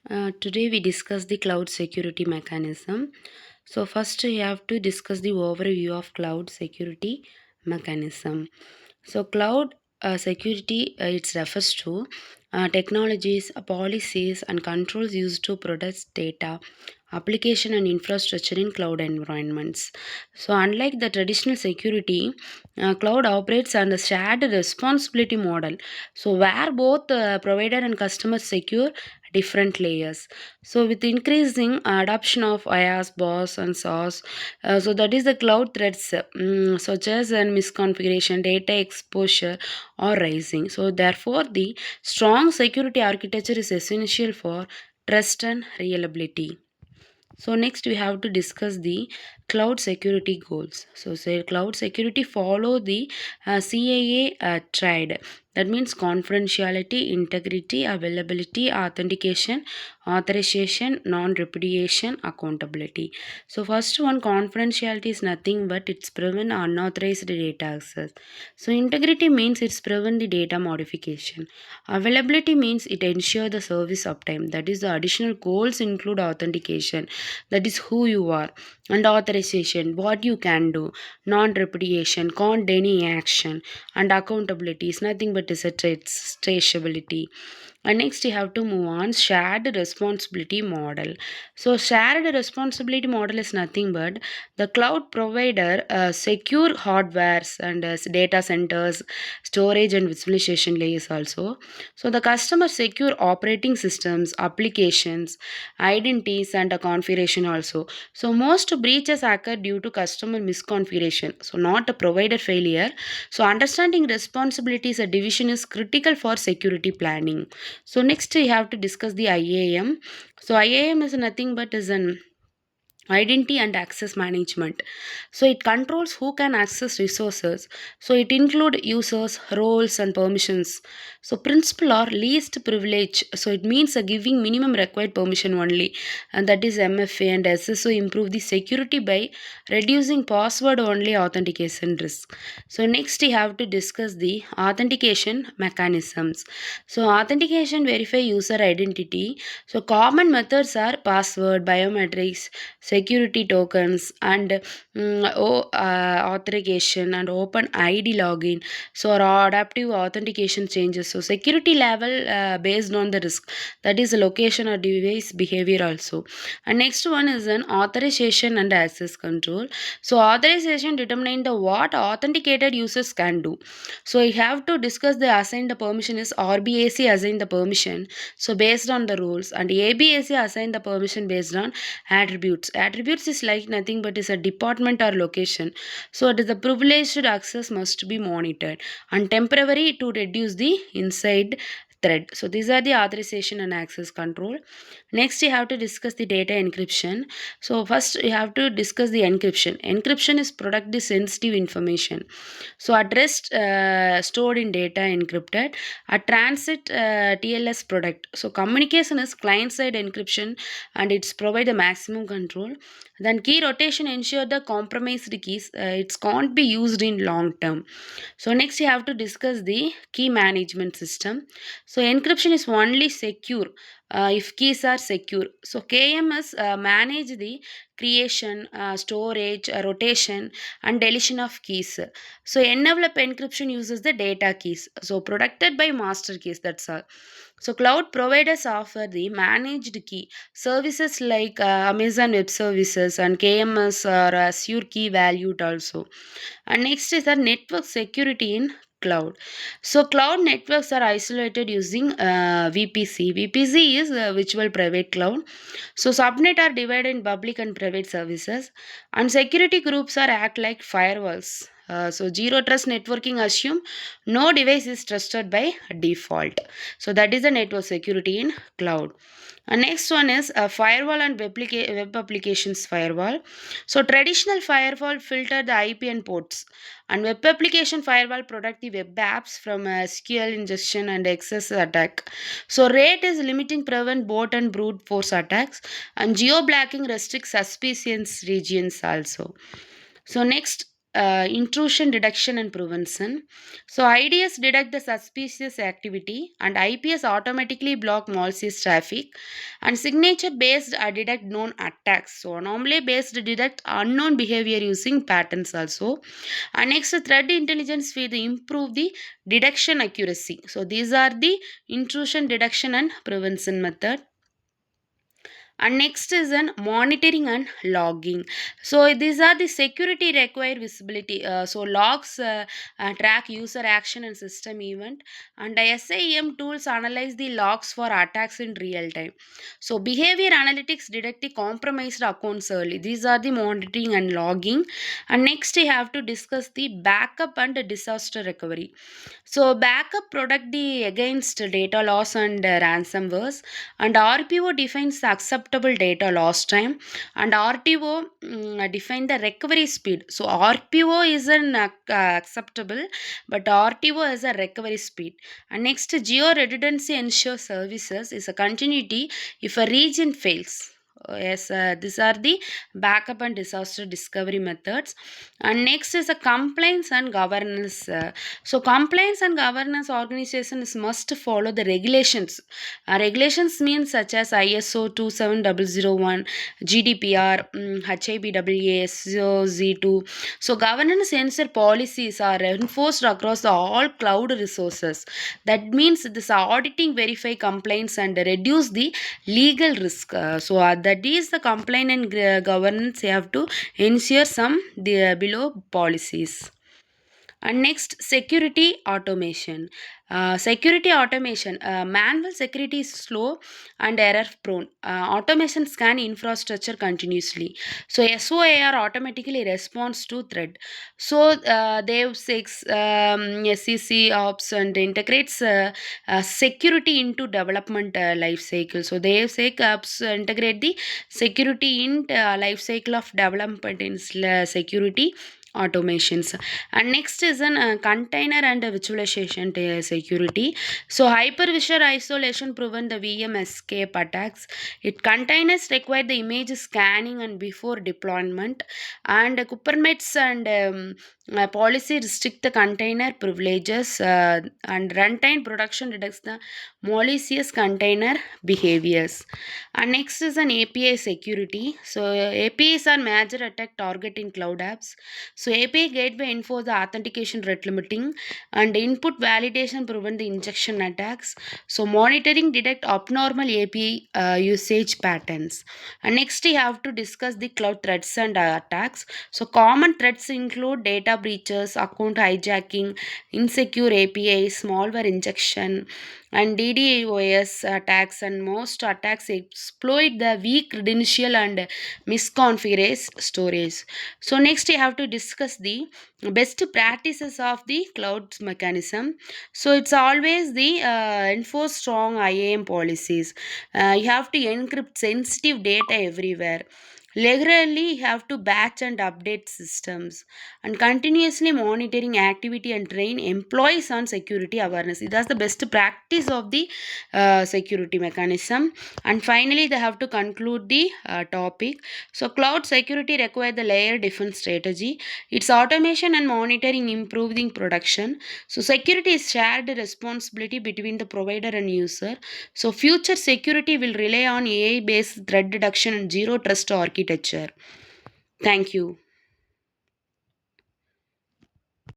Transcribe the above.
Today we discuss the cloud security mechanism. So first we have to discuss the overview of cloud security mechanism. So cloud security it refers to technologies, policies and controls used to protect data, application and infrastructure in cloud environments. So unlike the traditional security, cloud operates on a shared responsibility model. So where both provider and customer secure different layers. So with increasing adoption of IaaS, BOS and SaaS, so that is the cloud threats such as misconfiguration, data exposure or rising. So therefore the strong security architecture is essential for trust and reliability. So next we have to discuss the cloud security goals. So say cloud security follow the CAA triad. That means confidentiality, integrity, availability, authentication, authorization, non-repudiation, accountability. So first one, confidentiality is nothing but it's prevent unauthorized data access. So integrity means it's prevent the data modification. Availability means it ensure the service uptime. That is the additional goals include authentication, that is who you are, and authorization, what you can do, non-repudiation, can't deny action, and accountability is nothing but is a traceability. And next you have to move on shared responsibility model. So shared responsibility model is nothing but the cloud provider secure hardwares and data centers, storage and visualization layers also. So the customer secure operating systems, applications, identities and a configuration also. So most breaches occur due to customer misconfiguration, so not a provider failure. So understanding responsibilities a division is critical for security planning. So next we have to discuss the IAM. So IAM is nothing but is an identity and access management. So it controls who can access resources. So it include users, roles and permissions. So principal or least privilege, so it means giving minimum required permission only, and that is MFA. And SSO improve the security by reducing password only authentication risk. So next we have to discuss the authentication mechanisms. So authentication verify user identity. So common methods are password, biometrics, security tokens and authentication and open ID login. So or adaptive authentication changes. So security level based on the risk, that is location or device behavior also. And next one is an authorization and access control. So authorization determine the what authenticated users can do. So you have to discuss the assigned the permission is RBAC assign the permission, so based on the rules, and ABAC assign the permission based on attributes. Attributes is like nothing but is a department or location. So it is the privileged access must be monitored and temporary to reduce the inside thread. So these are the authorization and access control. Next you have to discuss the data encryption. So first you have to discuss the encryption. Encryption is protect the sensitive information. So address stored in data encrypted. A transit TLS product. So communication is client side encryption and it's provide the maximum control. Then key rotation ensure the compromised keys it can't be used in long term. So next you have to discuss the key management system. So encryption is only secure if keys are secure. So KMS manage the creation, storage, rotation and deletion of keys. So envelope encryption uses the data keys, so protected by master keys, that's all. So cloud providers offer the managed key services like Amazon Web Services and KMS or Azure Key Valued also. And next is the network security in cloud. So cloud networks are isolated using VPC. VPC is virtual private cloud. So subnet are divided in public and private services, and security groups are act like firewalls. So zero trust networking assume no device is trusted by default. So that is the network security in cloud. And next one is a firewall and web applications firewall. So traditional firewall filter the IP and ports, and web application firewall protect the web apps from SQL ingestion and excess attack. So rate is limiting prevent bot and brute force attacks, and geo blocking restricts suspicious regions also. So next intrusion detection and prevention. So IDS detect the suspicious activity and IPS automatically block malicious traffic, and signature based detect known attacks. So anomaly based detect unknown behavior using patterns also. And next, threat intelligence will improve the detection accuracy. So these are the intrusion detection and prevention method. And next is an monitoring and logging. So these are the security required visibility. So logs track user action and system event, and the SIEM tools analyze the logs for attacks in real time. So behavior analytics detect the compromised accounts early. These are the monitoring and logging. And next we have to discuss the backup and disaster recovery. So backup protect the against data loss and ransomwares, and RPO defines the acceptable data loss time, and RTO define the recovery speed. So RPO is an acceptable, but RTO is a recovery speed. And next, geo redundancy ensures services is a continuity if a region fails. Yes, these are the backup and disaster discovery methods. And next is a compliance and governance. So compliance and governance organizations must follow the regulations. Regulations mean such as ISO 27001, GDPR, HIPAA, SOZ2. So governance ensure policies are enforced across all cloud resources. That means this auditing verify compliance and reduce the legal risk. That is the compliance and governance you have to ensure some the below policies. And next, security automation. Security automation. Manual security is slow and error prone. Automation scan infrastructure continuously. So SOAR automatically responds to threat. So Dev 6 SEC ops and integrates security into development life cycle. So Dev 6 ops integrate the security in life cycle of development in security automations. And next is an container and virtualization security. So hypervisor isolation prevent the VM escape attacks. It containers require the image scanning and before deployment, and Kubernetes and policy restrict the container privileges, and runtime production detects the malicious container behaviors. And next is an API security. So APIs are major attack target in cloud apps. So API gateway enforce the authentication rate limiting, and input validation prevent the injection attacks. So monitoring detect abnormal API usage patterns. And next we have to discuss the cloud threats and attacks. So common threats include data breaches, account hijacking, insecure APIs, malware injection, and DDoS attacks. And most attacks exploit the weak credential and misconfigure storage. So next we have to discuss the best practices of the cloud mechanism. So it's always the enforce strong IAM policies. You have to encrypt sensitive data everywhere. Regularly, you have to batch and update systems, and continuously monitoring activity and train employees on security awareness. That's the best practice of the security mechanism. And finally, they have to conclude the topic. So, cloud security requires the layer defense strategy. Its automation and monitoring improving production. So, security is shared responsibility between the provider and user. So, future security will rely on AI based threat detection and zero trust architecture. Thank you.